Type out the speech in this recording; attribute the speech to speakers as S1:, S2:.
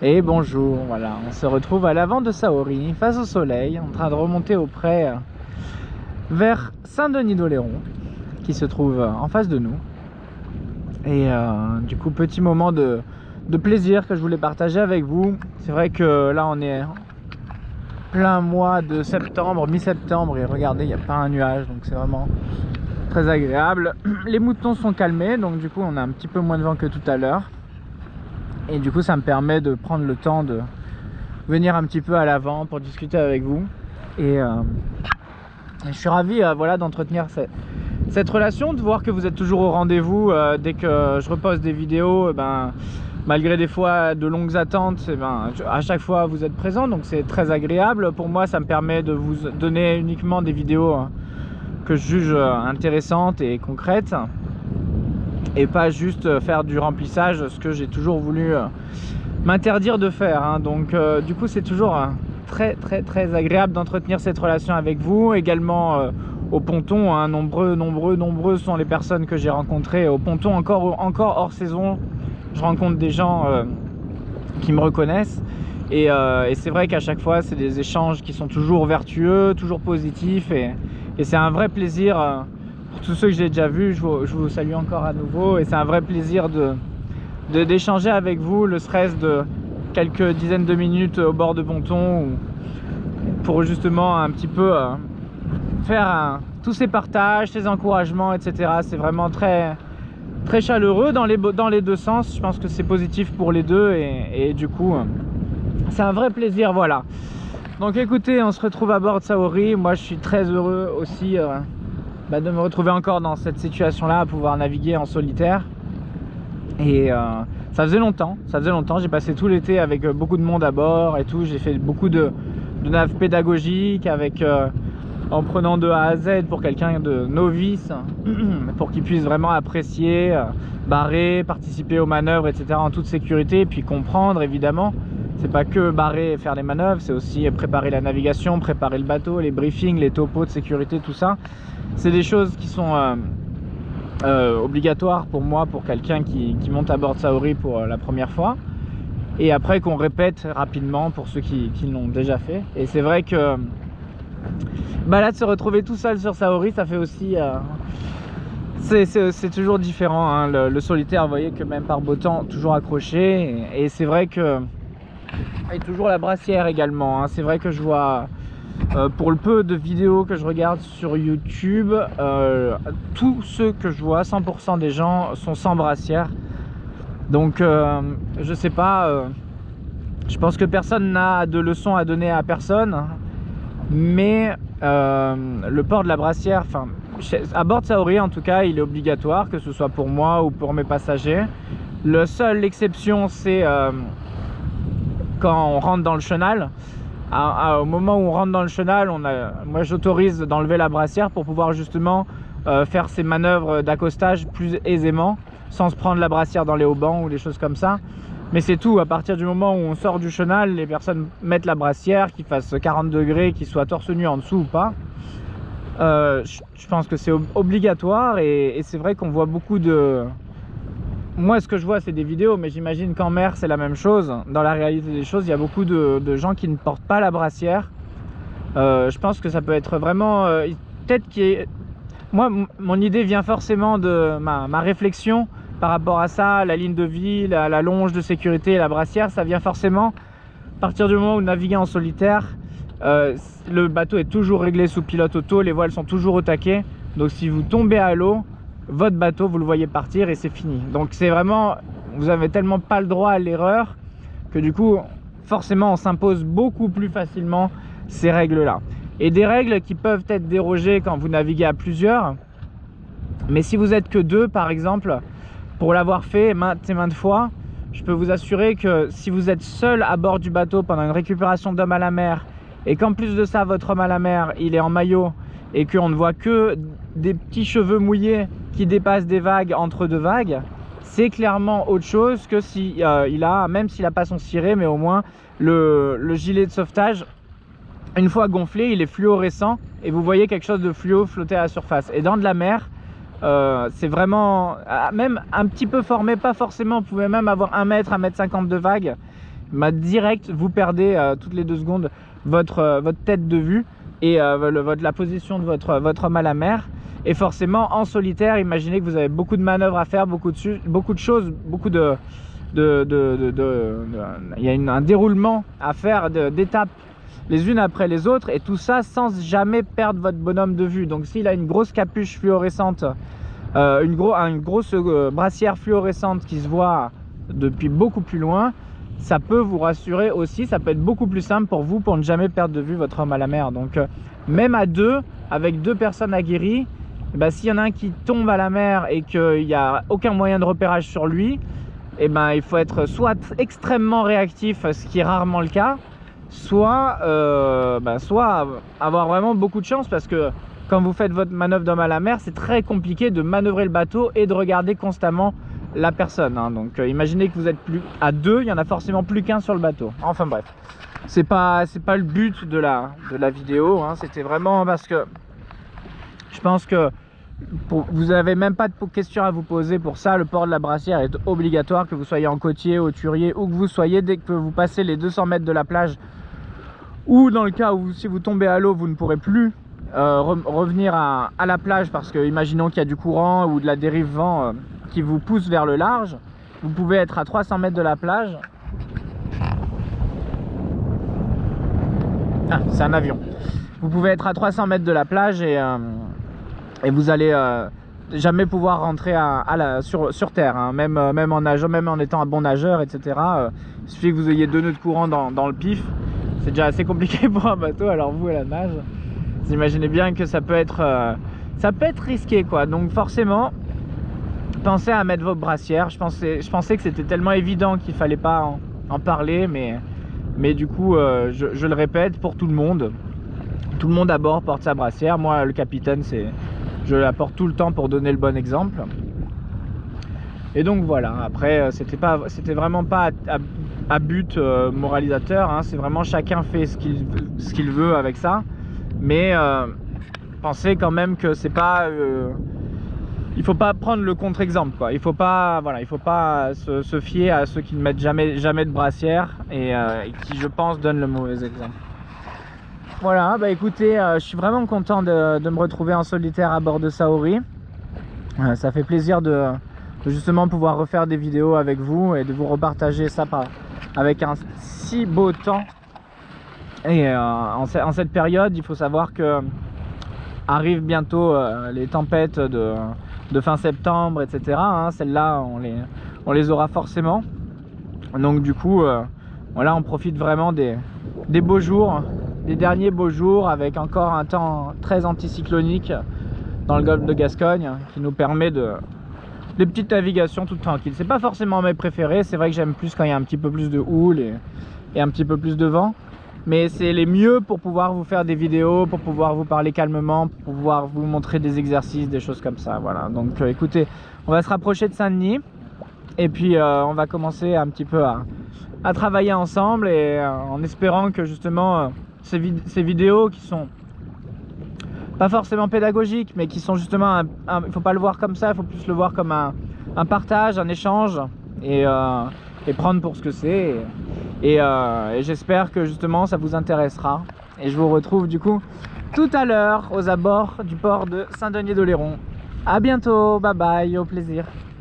S1: Et bonjour, voilà, on se retrouve à l'avant de Saori, face au soleil, en train de remonter au pré vers Saint-Denis-d'Oléron, qui se trouve en face de nous. Et du coup, petit moment de plaisir que je voulais partager avec vous. C'est vrai que là, on est plein mois de septembre, mi-septembre, et regardez, il n'y a pas un nuage, donc c'est vraiment très agréable. Les moutons sont calmés, donc du coup, on a un petit peu moins de vent que tout à l'heure. Et du coup ça me permet de prendre le temps de venir un petit peu à l'avant pour discuter avec vous. Et je suis ravi voilà, d'entretenir cette relation, de voir que vous êtes toujours au rendez-vous dès que je reposte des vidéos. Malgré des fois de longues attentes, à chaque fois vous êtes présent, donc c'est très agréable. Pour moi ça me permet de vous donner uniquement des vidéos que je juge intéressantes et concrètes, et pas juste faire du remplissage, ce que j'ai toujours voulu m'interdire de faire, hein. Donc du coup c'est toujours très agréable d'entretenir cette relation avec vous. Également au ponton, hein, nombreux sont les personnes que j'ai rencontrées au ponton, encore hors saison. Je rencontre des gens qui me reconnaissent, et c'est vrai qu'à chaque fois c'est des échanges qui sont toujours vertueux, toujours positifs, et c'est un vrai plaisir. Pour tous ceux que j'ai déjà vus, je vous salue encore à nouveau, et c'est un vrai plaisir d'échanger avec vous, le stress de quelques dizaines de minutes au bord de ponton, pour justement un petit peu faire tous ces partages, ces encouragements, etc. C'est vraiment très chaleureux dans les deux sens. Je pense que c'est positif pour les deux, et du coup c'est un vrai plaisir, voilà. Donc écoutez, on se retrouve à bord de Saori. Moi je suis très heureux aussi de me retrouver encore dans cette situation là, à pouvoir naviguer en solitaire. Et ça faisait longtemps, j'ai passé tout l'été avec beaucoup de monde à bord et tout. J'ai fait beaucoup de naves pédagogiques en prenant de A à Z pour quelqu'un de novice, pour qu'il puisse vraiment apprécier, barrer, participer aux manœuvres, etc. en toute sécurité, et puis comprendre évidemment. C'est pas que barrer et faire les manœuvres, c'est aussi préparer la navigation, préparer le bateau, les briefings, les topos de sécurité, tout ça. C'est des choses qui sont obligatoires pour moi, pour quelqu'un qui monte à bord de Saori pour la première fois, et après qu'on répète rapidement pour ceux qui l'ont déjà fait. Et c'est vrai que là, de se retrouver tout seul sur Saori, ça fait aussi c'est toujours différent, hein. Le solitaire, vous voyez que même par beau temps, toujours accroché, et c'est vrai que, et toujours la brassière également, hein. C'est vrai que je vois pour le peu de vidéos que je regarde sur YouTube, tous ceux que je vois, 100% des gens sont sans brassière. Donc je sais pas, je pense que personne n'a de leçons à donner à personne, mais le port de la brassière, enfin à bord de Saori en tout cas, il est obligatoire, que ce soit pour moi ou pour mes passagers. La seule exception, c'est quand on rentre dans le chenal. Au moment où on rentre dans le chenal, moi j'autorise d'enlever la brassière pour pouvoir justement faire ces manœuvres d'accostage plus aisément, sans se prendre la brassière dans les haubans ou des choses comme ça. Mais c'est tout. À partir du moment où on sort du chenal, les personnes mettent la brassière, qu'il fasse 40 degrés, qu'il soit torse nu en dessous ou pas. Je pense que c'est obligatoire, et c'est vrai qu'on voit beaucoup de... Moi ce que je vois c'est des vidéos, mais j'imagine qu'en mer c'est la même chose. Dans la réalité des choses, il y a beaucoup de gens qui ne portent pas la brassière. Je pense que ça peut être vraiment... peut-être qu'il y ait... Moi mon idée vient forcément de ma réflexion par rapport à ça, la ligne de vie, la longe de sécurité, la brassière, ça vient forcément à partir du moment où vous naviguez en solitaire. Le bateau est toujours réglé sous pilote auto, les voiles sont toujours au taquet, donc si vous tombez à l'eau, votre bateau vous le voyez partir et c'est fini. Donc c'est vraiment, vous avez tellement pas le droit à l'erreur que du coup forcément on s'impose beaucoup plus facilement ces règles là, et des règles qui peuvent être dérogées quand vous naviguez à plusieurs. Mais si vous êtes que deux par exemple, pour l'avoir fait maintes et maintes fois, je peux vous assurer que si vous êtes seul à bord du bateau pendant une récupération d'homme à la mer, et qu'en plus de ça votre homme à la mer il est en maillot, et qu'on ne voit que des petits cheveux mouillés qui dépassent des vagues entre deux vagues, c'est clairement autre chose que si il a, même s'il n'a pas son ciré, mais au moins le gilet de sauvetage, une fois gonflé, il est fluorescent et vous voyez quelque chose de fluo flotter à la surface. Et dans de la mer, c'est vraiment même un petit peu formé, pas forcément, vous pouvez même avoir 1 mètre, 1 mètre 50 de vagues, direct, vous perdez toutes les 2 secondes votre tête de vue et la position de votre homme à la mer. Et forcément, en solitaire, imaginez que vous avez beaucoup de manœuvres à faire, beaucoup de choses, beaucoup il y a un déroulement à faire d'étapes les unes après les autres, et tout ça sans jamais perdre votre bonhomme de vue. Donc s'il a une grosse capuche fluorescente, une grosse brassière fluorescente qui se voit depuis beaucoup plus loin, ça peut vous rassurer aussi. Ça peut être beaucoup plus simple pour vous pour ne jamais perdre de vue votre homme à la mer. Donc même à deux, avec 2 personnes aguerries, s'il y en a un qui tombe à la mer et qu'il n'y a aucun moyen de repérage sur lui, il faut être soit extrêmement réactif, ce qui est rarement le cas, soit avoir vraiment beaucoup de chance, parce que quand vous faites votre manœuvre d'homme à la mer, c'est très compliqué de manœuvrer le bateau et de regarder constamment la personne, hein. Donc imaginez que vous êtes plus à 2, il y en a forcément plus qu'un sur le bateau. Enfin bref, c'est pas le but de la vidéo, hein. C'était vraiment parce que je pense que vous n'avez même pas de questions à vous poser pour ça. Le port de la brassière est obligatoire, que vous soyez en côtier, hauturier, où que vous soyez. Dès que vous passez les 200 mètres de la plage, ou dans le cas où si vous tombez à l'eau, vous ne pourrez plus revenir à la plage, parce que imaginons qu'il y a du courant ou de la dérive vent qui vous pousse vers le large, vous pouvez être à 300 mètres de la plage. Ah, c'est un avion. Vous pouvez être à 300 mètres de la plage et vous allez jamais pouvoir rentrer sur terre, hein. Même en nageant, même en étant un bon nageur, etc. Il suffit que vous ayez 2 nœuds de courant dans le pif. C'est déjà assez compliqué pour un bateau, alors vous à la nage, vous imaginez bien que ça peut être risqué, quoi. Donc forcément, pensez à mettre vos brassières. Je pensais que c'était tellement évident qu'il fallait pas en parler, mais du coup je le répète pour tout le monde. Tout le monde à bord porte sa brassière. Moi, le capitaine, je la porte tout le temps pour donner le bon exemple. Et donc voilà. Après, c'était vraiment pas à but moralisateur, hein. C'est vraiment chacun fait ce qu'il veut avec ça. Mais pensez quand même que c'est pas. Il faut pas prendre le contre-exemple, quoi. Il faut pas se fier à ceux qui ne mettent jamais de brassière et qui, je pense, donnent le mauvais exemple. Voilà, écoutez, je suis vraiment content de me retrouver en solitaire à bord de Saori. Ça fait plaisir de justement pouvoir refaire des vidéos avec vous et de vous repartager ça avec un si beau temps. Et en cette période, il faut savoir que arrivent bientôt les tempêtes de fin septembre, etc. Hein. Celles-là, on les aura forcément. Donc du coup, voilà, on profite vraiment des beaux jours, des derniers beaux jours, avec encore un temps très anticyclonique dans le golfe de Gascogne, qui nous permet des petites navigations toutes tranquilles. C'est pas forcément mes préférés, c'est vrai que j'aime plus quand il y a un petit peu plus de houle et un petit peu plus de vent, mais c'est les mieux pour pouvoir vous faire des vidéos, pour pouvoir vous parler calmement, pour pouvoir vous montrer des exercices, des choses comme ça. Voilà, donc écoutez, on va se rapprocher de Saint-Denis et puis on va commencer un petit peu à travailler ensemble, et en espérant que justement ces vidéos qui sont pas forcément pédagogiques, mais qui sont justement il faut pas le voir comme ça, il faut plus le voir comme un partage, un échange, et prendre pour ce que c'est, et j'espère que justement ça vous intéressera, et je vous retrouve du coup tout à l'heure aux abords du port de Saint-Denis d'Oléron. À bientôt, bye bye, au plaisir.